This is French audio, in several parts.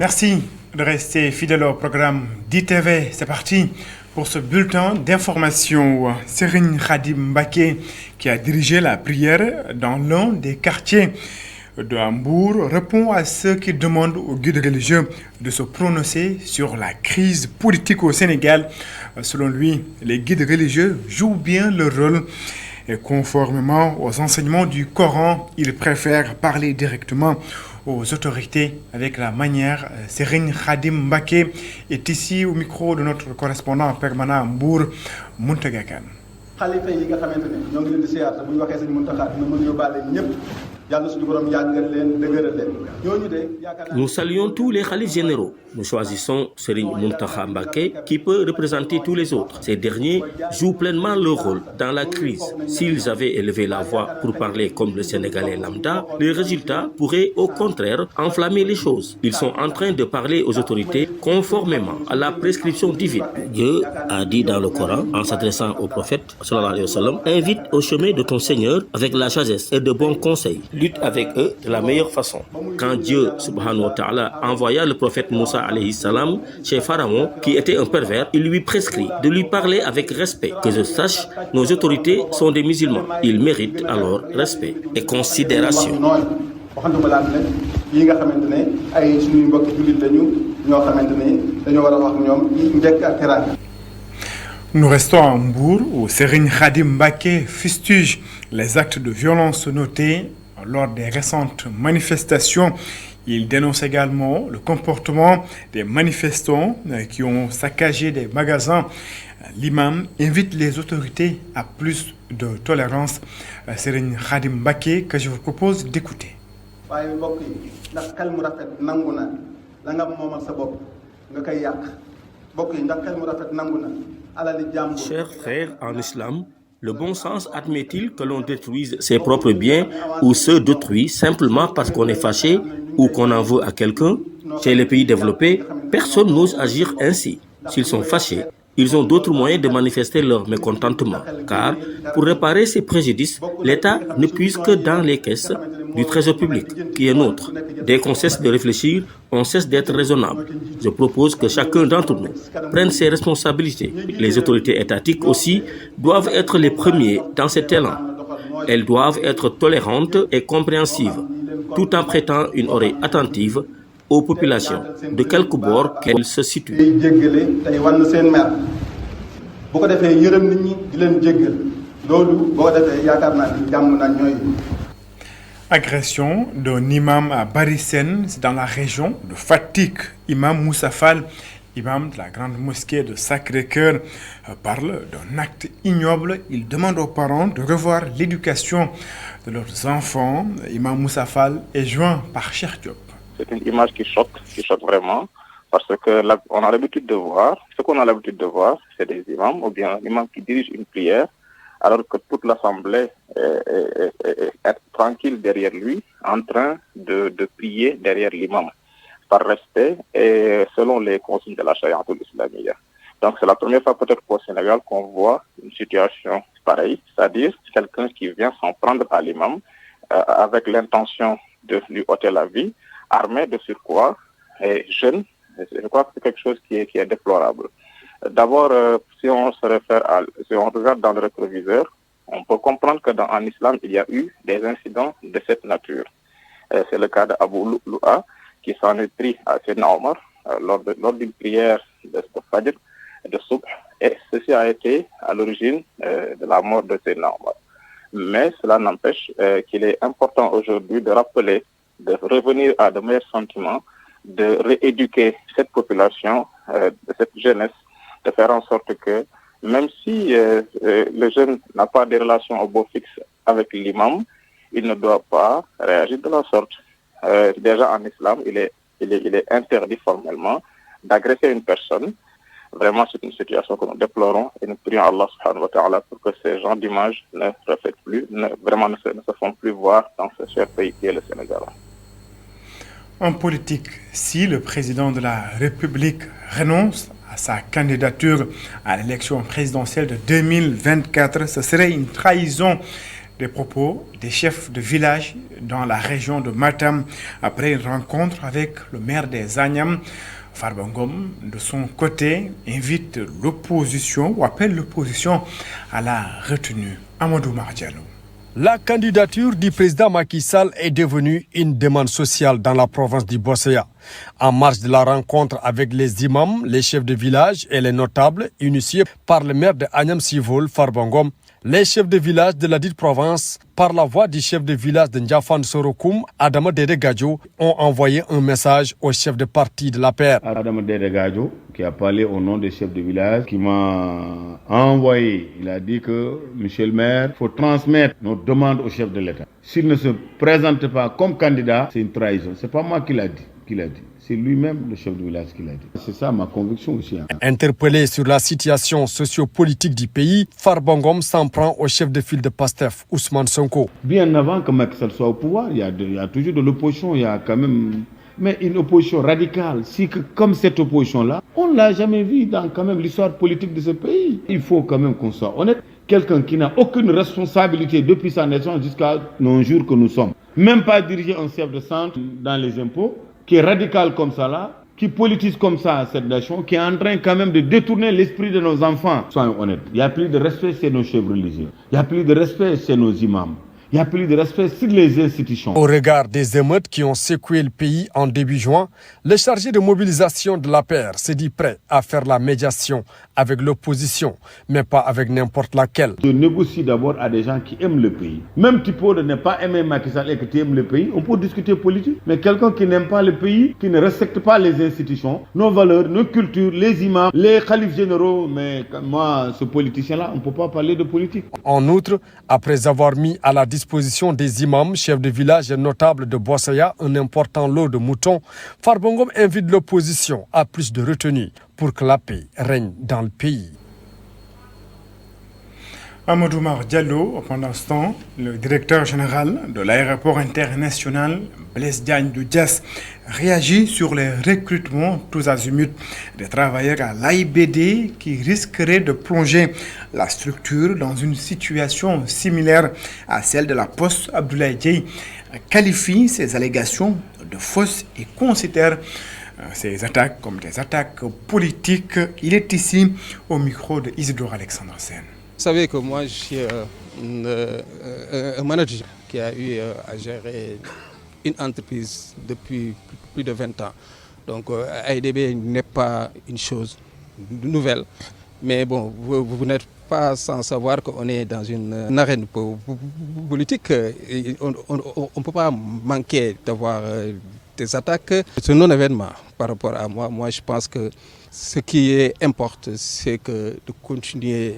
Merci de rester fidèle au programme d'ITV. C'est parti pour ce bulletin d'information. Serigne Khadim Mbacké, qui a dirigé la prière dans l'un des quartiers de Hambourg, répond à ceux qui demandent aux guides religieux de se prononcer sur la crise politique au Sénégal. Selon lui, les guides religieux jouent bien leur rôle. Et conformément aux enseignements du Coran, il préfère parler directement aux autorités avec la manière. Serigne Khadim Mbacké est ici au micro de notre correspondant permanent à Mbour, Mountaga Kane. xalifa yi nga xamante ne ñoo ngi leen di siyaar te bu ñu waxee sëñ Mountakha dina mën yóbbaale ñëpp yàlla suñu borom yàggal leen dëgëral leen ñooñu de yaakaar naa. Nous saluons tous les khalifes généraux. Nous choisissons Serigne Mountakha Mbacké qui peut représenter tous les autres. Ces derniers jouent pleinement leur rôle dans la crise. S'ils avaient élevé la voix pour parler comme le Sénégalais lambda, les résultats pourraient au contraire enflammer les choses. Ils sont en train de parler aux autorités conformément à la prescription divine. Dieu a dit dans le Coran, en s'adressant au prophète, sallallahu alayhi wa sallam, invite au chemin de ton Seigneur avec la sagesse et de bons conseils. Lutte avec eux de la meilleure façon. Quand Dieu, subhanahu wa ta'ala, envoya le prophète Moussa alayhi salam chez Pharaon, qui était un pervers, il lui prescrit de lui parler avec respect. Que je sache, nos autorités sont des musulmans. Ils méritent alors respect et considération. Nous restons à Hambourg où Serigne Khadim Mbacké fustige les actes de violence notés lors des récentes manifestations. Il dénonce également le comportement des manifestants qui ont saccagé des magasins. L'imam invite les autorités à plus de tolérance. Serigne Khadim Mbacké, que je vous propose d'écouter. Chers frères en islam, le bon sens admet-il que l'on détruise ses propres biens ou ceux d'autrui simplement parce qu'on est fâché ou qu'on en veut à quelqu'un? Chez les pays développés, personne n'ose agir ainsi. S'ils sont fâchés, ils ont d'autres moyens de manifester leur mécontentement. Car pour réparer ces préjudices, l'État ne puise que dans les caisses du trésor public, qui est nôtre. Dès qu'on cesse de réfléchir, on cesse d'être raisonnable. Je propose que chacun d'entre nous prenne ses responsabilités. Les autorités étatiques aussi doivent être les premiers dans cet élan. Elles doivent être tolérantes et compréhensives, tout en prêtant une oreille attentive aux populations, de quelque bord qu'elles se situent. Agression d'un imam à Barissène, c'est dans la région de Fatick. Imam Moussa Fall, imam de la grande mosquée de Sacré-Cœur, parle d'un acte ignoble. Il demande aux parents de revoir l'éducation de leurs enfants. Imam Moussa Fall est joint par Cheikh Diop. C'est une image qui choque vraiment, parce que on a l'habitude de voir, ce qu'on a l'habitude de voir, c'est des imams, ou bien un imam qui dirige une prière, alors que toute l'assemblée est tranquille derrière lui, en train de prier derrière l'imam, par respect et selon les consignes de la charia islamiyya. Donc c'est la première fois peut-être qu'au Sénégal qu'on voit une situation pareille, c'est-à-dire quelqu'un qui vient s'en prendre à l'imam avec l'intention de lui ôter la vie, armé de surcroît et jeune. Je crois que c'est quelque chose qui est déplorable. D'abord, si on regarde dans le rétroviseur, on peut comprendre qu'en islam, il y a eu des incidents de cette nature. C'est le cas d'Abu Lu'a, qui s'en est pris à Sayyidina Omar lors d'une prière de Fajr, de Subh, et ceci a été à l'origine de la mort de Sayyidina Omar. Mais cela n'empêche qu'il est important aujourd'hui de rappeler, de revenir à de meilleurs sentiments, de rééduquer cette population, cette jeunesse, de faire en sorte que même si le jeune n'a pas de relation au beau fixe avec l'imam, il ne doit pas réagir de la sorte. Déjà en islam, il est interdit formellement d'agresser une personne. Vraiment, c'est une situation que nous déplorons et nous prions Allah subhanahu wa ta'ala pour que ces genres d'images ne reflètent plus, ne se font plus voir dans ce cher pays qui est le Sénégal. En politique, si le président de la République renonce à sa candidature à l'élection présidentielle de 2024, ce serait une trahison des propos des chefs de village dans la région de Matam après une rencontre avec le maire des Agnam. Farba Ngom, de son côté, invite l'opposition ou appelle l'opposition à la retenue. Amadou Mardialo. La candidature du président Macky Sall est devenue une demande sociale dans la province du Bosséa. En marge de la rencontre avec les imams, les chefs de village et les notables, initiés par le maire de Agnam Sivol, Farba Ngom, les chefs de village de la dite province, par la voix du chef de village de Ndiafan Sorokoum, Adama Dede Gadjo, ont envoyé un message au chef de parti de la paix. Adama Dede Gadjo, qui a parlé au nom des chefs de village, qui m'a envoyé, il a dit que, monsieur le maire, il faut transmettre nos demandes au chef de l'État. S'il ne se présente pas comme candidat, c'est une trahison. Ce n'est pas moi qui l'a dit. C'est lui-même, le chef de village, qui l'a dit. C'est ça ma conviction aussi. Interpellé sur la situation sociopolitique du pays, Farba Ngom s'en prend au chef de file de PASTEF, Ousmane Sonko. Bien avant que Macky Sall soit au pouvoir, il y a toujours de l'opposition, il y a quand même... Mais une opposition radicale, comme cette opposition-là, on ne l'a jamais vu dans quand même l'histoire politique de ce pays. Il faut quand même qu'on soit honnête. Quelqu'un qui n'a aucune responsabilité depuis sa naissance jusqu'à nos jours que nous sommes. Même pas diriger un chef de centre dans les impôts, qui est radical comme ça là, qui politise comme ça cette nation, qui est en train quand même de détourner l'esprit de nos enfants. Soyons honnêtes, il n'y a plus de respect chez nos chefs religieux, il n'y a plus de respect chez nos imams, il n'y a plus de respect sur les institutions. Au regard des émeutes qui ont secoué le pays en début juin, le chargé de mobilisation de la paix s'est dit prêt à faire la médiation avec l'opposition, mais pas avec n'importe laquelle. Je négocie d'abord à des gens qui aiment le pays. Même tu peux ne pas aimer Macky Sall et que tu aimes le pays, on peut discuter politique. Mais quelqu'un qui n'aime pas le pays, qui ne respecte pas les institutions, nos valeurs, nos cultures, les imams, les khalifs généraux, mais moi, ce politicien-là, on ne peut pas parler de politique. En outre, après avoir mis à la disposition des imams, chefs de village et notables de Bosséa un important lot de moutons, Farba Ngom invite l'opposition à plus de retenue pour que la paix règne dans le pays. Amadou Mar Diallo, pendant ce temps, le directeur général de l'aéroport international Blaise Diagne de Diass réagit sur les recrutements tous azimuts des travailleurs à l'AIBD qui risqueraient de plonger la structure dans une situation similaire à celle de la Poste. Abdoulaye Dieye qualifie ces allégations de fausses et considère ces attaques comme des attaques politiques. Il est ici au micro de Isidore Alexandre Sen. Vous savez que moi, je suis un manager qui a eu à gérer une entreprise depuis plus de 20 ans. Donc, AIBD n'est pas une chose nouvelle. Mais bon, vous n'êtes pas sans savoir qu'on est dans une arène politique. On ne peut pas manquer d'avoir des attaques. C'est un non-événement par rapport à moi. Moi, je pense que ce qui importe, c'est de continuer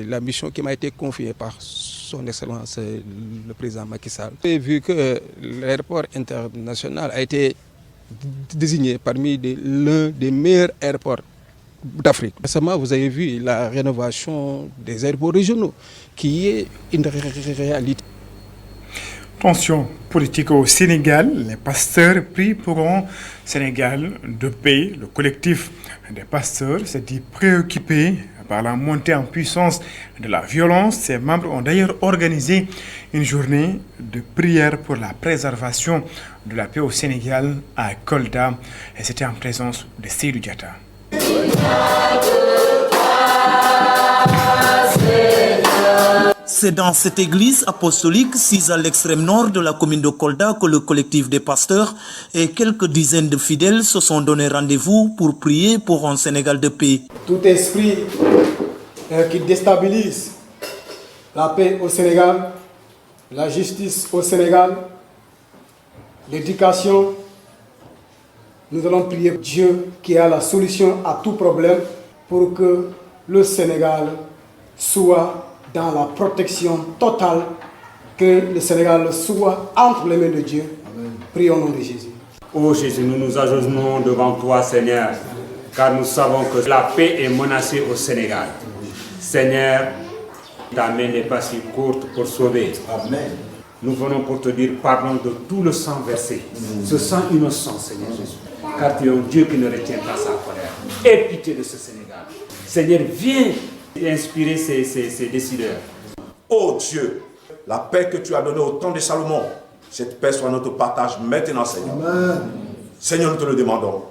la mission qui m'a été confiée par son Excellence le président Macky Sall. J'ai vu que l'aéroport international a été désigné parmi l'un des meilleurs aéroports d'Afrique. Récemment, vous avez vu la rénovation des aéroports régionaux, qui est une réalité. Tension politique au Sénégal, les pasteurs prient pour un Sénégal de paix. Le collectif des pasteurs s'est dit préoccupé par la montée en puissance de la violence. Ses membres ont d'ailleurs organisé une journée de prière pour la préservation de la paix au Sénégal à Kolda. Et c'était en présence de Seydou Diatta. C'est dans cette église apostolique, sise à l'extrême nord de la commune de Kolda, que le collectif des pasteurs et quelques dizaines de fidèles se sont donné rendez-vous pour prier pour un Sénégal de paix. Tout esprit qui déstabilise la paix au Sénégal, la justice au Sénégal, l'éducation, nous allons prier Dieu qui a la solution à tout problème pour que le Sénégal soit dans la protection totale, que le Sénégal soit entre les mains de Dieu. Amen. Prions au nom de Jésus. Ô Jésus, nous nous agenouillons devant toi, Seigneur, car nous savons que la paix est menacée au Sénégal. Seigneur, ta main n'est pas si courte pour sauver. Amen. Nous venons pour te dire pardon de tout le sang versé, ce sang innocent, Seigneur Jésus, car tu es un Dieu qui ne retient pas sa colère. Aie pitié de ce Sénégal. Seigneur, viens inspirer ces décideurs. Ô Dieu, la paix que tu as donnée au temps de Salomon, cette paix soit notre partage maintenant, Seigneur. Amen. Seigneur, nous te le demandons.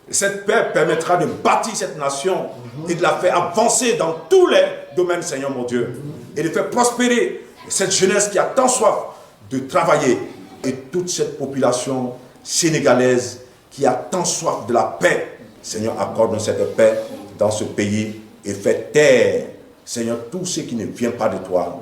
Cette paix permettra de bâtir cette nation et de la faire avancer dans tous les domaines, Seigneur mon Dieu, et de faire prospérer cette jeunesse qui a tant soif de travailler et toute cette population sénégalaise qui a tant soif de la paix. Seigneur, accorde-nous cette paix dans ce pays et fais taire, Seigneur, tout ce qui ne vient pas de toi.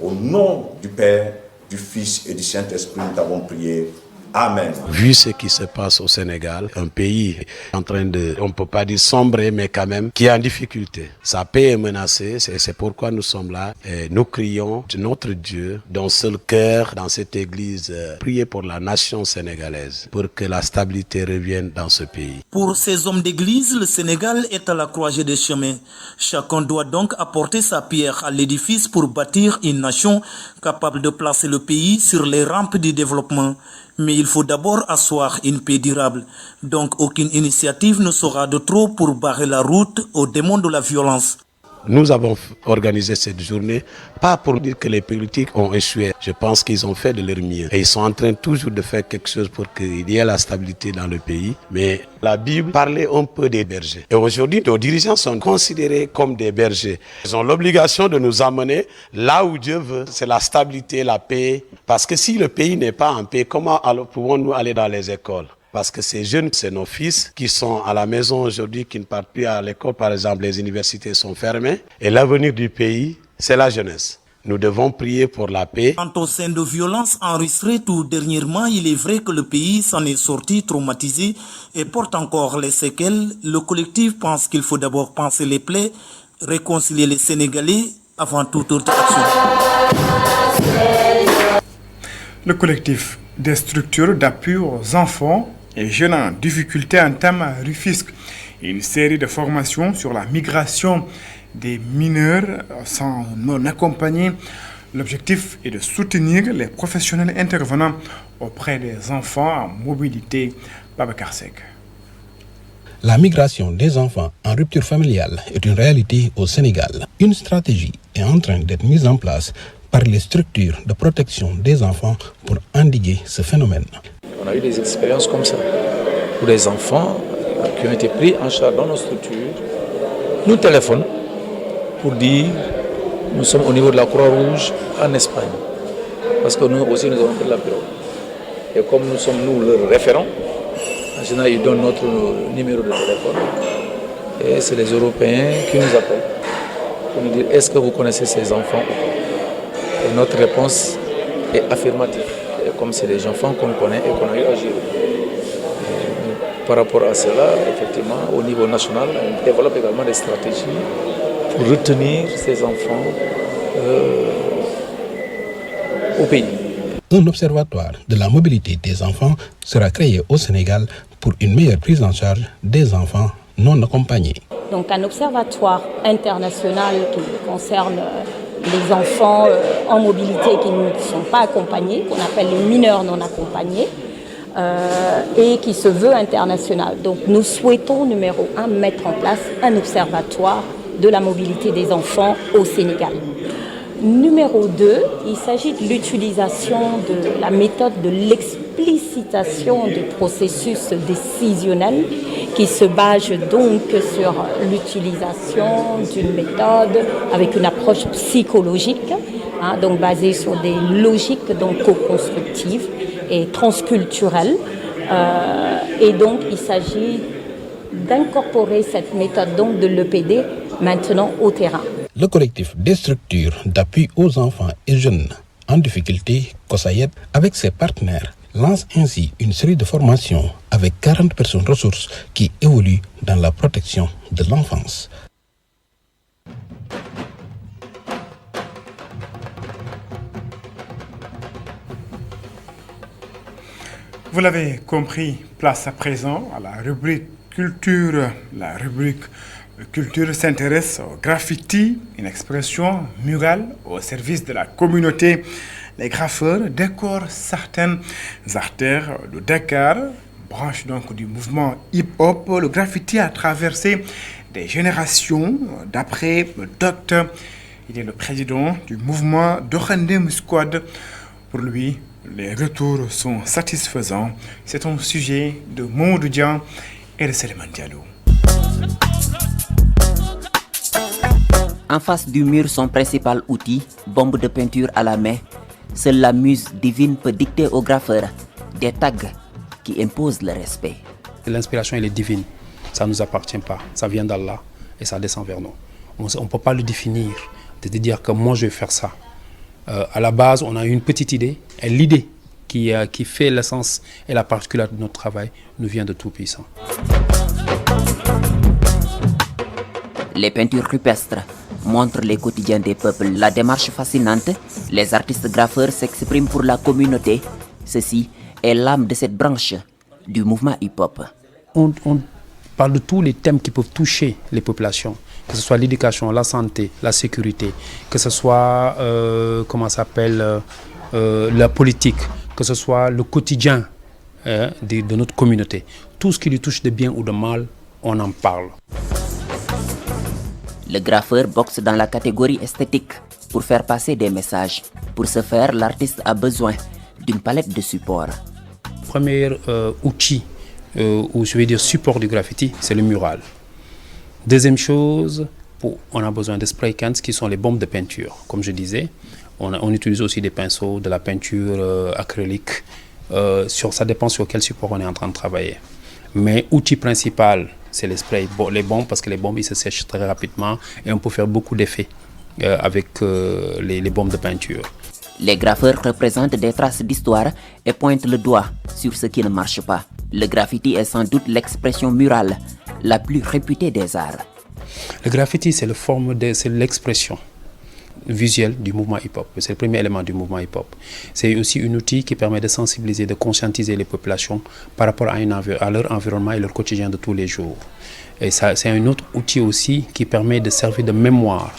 Au nom du Père, du Fils et du Saint-Esprit, nous t'avons prié. Amen. Vu ce qui se passe au Sénégal, un pays en train de, on ne peut pas dire sombrer, mais quand même, qui est en difficulté. Sa paix est menacée, c'est pourquoi nous sommes là. Et nous crions de notre Dieu, d'un seul cœur, dans cette église, prier pour la nation sénégalaise, pour que la stabilité revienne dans ce pays. Pour ces hommes d'église, le Sénégal est à la croisée des chemins. Chacun doit donc apporter sa pierre à l'édifice pour bâtir une nation capable de placer le pays sur les rampes du développement. Mais il faut d'abord asseoir une paix durable. Donc aucune initiative ne sera de trop pour barrer la route aux démons de la violence. Nous avons organisé cette journée, pas pour dire que les politiques ont échoué. Je pense qu'ils ont fait de leur mieux. Et ils sont en train toujours de faire quelque chose pour qu'il y ait la stabilité dans le pays. Mais la Bible parlait un peu des bergers. Et aujourd'hui, nos dirigeants sont considérés comme des bergers. Ils ont l'obligation de nous amener là où Dieu veut. C'est la stabilité, la paix. Parce que si le pays n'est pas en paix, comment alors pouvons-nous aller dans les écoles ? Parce que ces jeunes, c'est nos fils qui sont à la maison aujourd'hui, qui ne partent plus à l'école. Par exemple, les universités sont fermées. Et l'avenir du pays, c'est la jeunesse. Nous devons prier pour la paix. Quant aux scènes de violence enregistrées tout dernièrement, il est vrai que le pays s'en est sorti traumatisé et porte encore les séquelles. Le collectif pense qu'il faut d'abord panser les plaies, réconcilier les Sénégalais avant toute autre action. Le collectif des structures d'appui aux enfants et jeunes en difficulté entame à Rufisque une série de formations sur la migration des mineurs sans non accompagnés. L'objectif est de soutenir les professionnels intervenant auprès des enfants en mobilité. Babacar Seck. La migration des enfants en rupture familiale est une réalité au Sénégal. Une stratégie est en train d'être mise en place par les structures de protection des enfants pour endiguer ce phénomène. On a eu des expériences comme ça, où les enfants qui ont été pris en charge dans nos structures nous téléphonent pour dire nous sommes au niveau de la Croix-Rouge en Espagne, parce que nous aussi nous avons fait la période. Et comme nous sommes nous leurs référents, en général ils donnent notre numéro de téléphone et c'est les Européens qui nous appellent pour nous dire est-ce que vous connaissez ces enfants ou pas. Et notre réponse est affirmative. Et comme c'est des enfants qu'on connaît et qu'on a eu à gérer. Par rapport à cela, effectivement, au niveau national, on développe également des stratégies pour retenir ces enfants au pays. Un observatoire de la mobilité des enfants sera créé au Sénégal pour une meilleure prise en charge des enfants non accompagnés. Donc un observatoire international qui concerne les enfants en mobilité qui ne sont pas accompagnés, qu'on appelle les mineurs non accompagnés, et qui se veut international. Donc nous souhaitons, numéro 1, mettre en place un observatoire de la mobilité des enfants au Sénégal. Numéro 2, il s'agit de l'utilisation de la méthode de l'explicitation du processus décisionnel qui se base donc sur l'utilisation d'une méthode avec une approche psychologique, donc basée sur des logiques donc co-constructives et transculturelles. Et donc il s'agit d'incorporer cette méthode donc de l'EPD maintenant au terrain. Le collectif des structures d'appui aux enfants et jeunes en difficulté, COSAIED, avec ses partenaires, lance ainsi une série de formations avec 40 personnes ressources qui évoluent dans la protection de l'enfance. Vous l'avez compris, place à présent à la rubrique culture. La rubrique culture s'intéresse au graffiti, une expression murale au service de la communauté. Les graffeurs décorent certaines artères de Dakar, branche donc du mouvement hip-hop. Le graffiti a traversé des générations, d'après le docteur Il est le président du mouvement Dokhandem Squad. Pour lui, les retours sont satisfaisants. C'est un sujet de Mamadou Dian et de Seleman Diallo. En face du mur, son principal outil, bombe de peinture à la main, seule la muse divine peut dicter au graffeur des tags qui imposent le respect. L'inspiration, elle est divine. Ça ne nous appartient pas. Ça vient d'Allah et ça descend vers nous. On ne peut pas le définir, de dire que moi je vais faire ça. À la base, on a une petite idée. Et l'idée qui fait l'essence et la particularité de notre travail nous vient de Tout-Puissant. Les peintures rupestres montrent les quotidiens des peuples. La démarche fascinante, les artistes graffeurs s'expriment pour la communauté. Ceci est l'âme de cette branche du mouvement hip-hop. On parle de tous les thèmes qui peuvent toucher les populations, que ce soit l'éducation, la santé, la sécurité, que ce soit la politique, que ce soit le quotidien de notre communauté. Tout ce qui lui touche de bien ou de mal, on en parle. Le graffeur boxe dans la catégorie esthétique pour faire passer des messages. Pour ce faire, l'artiste a besoin d'une palette de supports. Le premier outil, ou je vais dire support du graffiti, c'est le mural. Deuxième chose, on a besoin de spray cans qui sont les bombes de peinture. Comme je disais, on utilise aussi des pinceaux, de la peinture acrylique. Ça dépend sur quel support on est en train de travailler. Mais outil principal, c'est les sprays, les bombes, parce que les bombes ils se sèchent très rapidement et on peut faire beaucoup d'effets avec les bombes de peinture. Les graffeurs représentent des traces d'histoire et pointent le doigt sur ce qui ne marche pas. Le graffiti est sans doute l'expression murale la plus réputée des arts. Le graffiti, c'est l'expression visuelle du mouvement hip-hop. C'est le premier élément du mouvement hip-hop. C'est aussi un outil qui permet de sensibiliser, de conscientiser les populations par rapport à leur environnement et leur quotidien de tous les jours. Et ça, c'est un autre outil aussi qui permet de servir de mémoire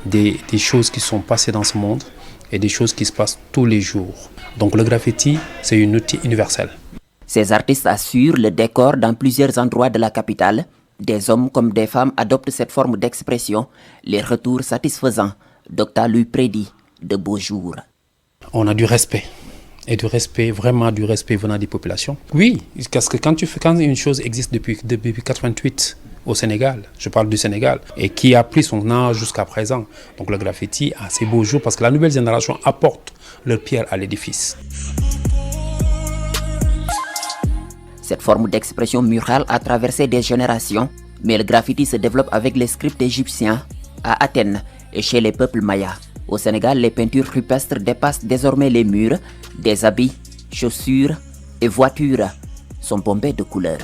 des choses qui sont passées dans ce monde et des choses qui se passent tous les jours. Donc le graffiti, c'est un outil universel. Ces artistes assurent le décor dans plusieurs endroits de la capitale. Des hommes comme des femmes adoptent cette forme d'expression. Les retours satisfaisants. Docteur lui prédit de beaux jours. On a du respect. Et du respect, vraiment du respect venant des populations. Oui, parce que quand une chose existe depuis 1988 au Sénégal, je parle du Sénégal, et qui a pris son âge jusqu'à présent, donc le graffiti a ses beaux jours parce que la nouvelle génération apporte leur pierre à l'édifice. Cette forme d'expression murale a traversé des générations, mais le graffiti se développe avec les scripts égyptiens à Athènes et chez les peuples mayas. Au Sénégal, les peintures rupestres dépassent désormais les murs. Des habits, chaussures et voitures sont bombés de couleurs.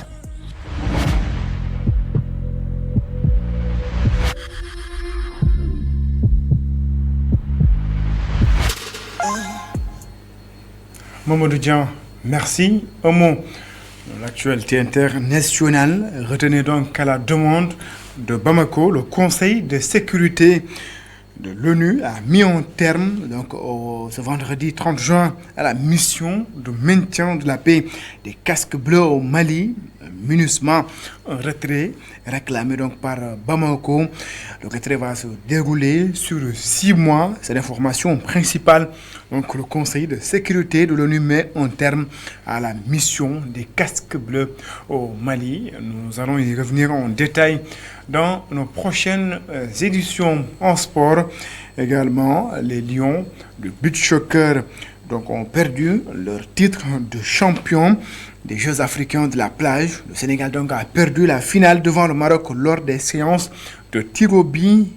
Mamadou Dian, merci. Un mot de l'actualité internationale. Retenez donc qu'à la demande de Bamako, le Conseil de sécurité de l'ONU a mis un terme ce vendredi 30 juin à la mission de maintien de la paix des casques bleus au Mali, MINUSMA, un retrait réclamé donc par Bamako. Le retrait va se dérouler sur 6 mois. C'est l'information principale. Donc le Conseil de sécurité de l'ONU met un terme à la mission des casques bleus au Mali. Nous allons y revenir en détail dans nos prochaines éditions en sport. Également, les Lions de Beach-Soccer ont perdu leur titre de champion des Jeux africains de la plage. Le Sénégal donc a perdu la finale devant le Maroc lors des séances de tir au but.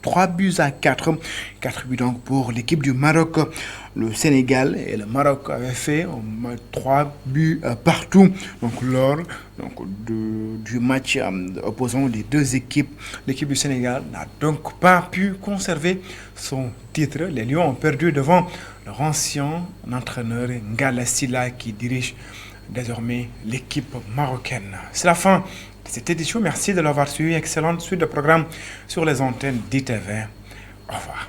3-4. 4 buts donc pour l'équipe du Maroc. Le Sénégal et le Maroc avaient fait 3 buts partout. Donc lors du match opposant les deux équipes, l'équipe du Sénégal n'a donc pas pu conserver son titre. Les Lions ont perdu devant leur ancien entraîneur Ngala Sylla qui dirige désormais l'équipe marocaine. C'est la fin de cette édition. Merci de l'avoir suivi. Excellente suite de programme sur les antennes d'ITV. Au revoir.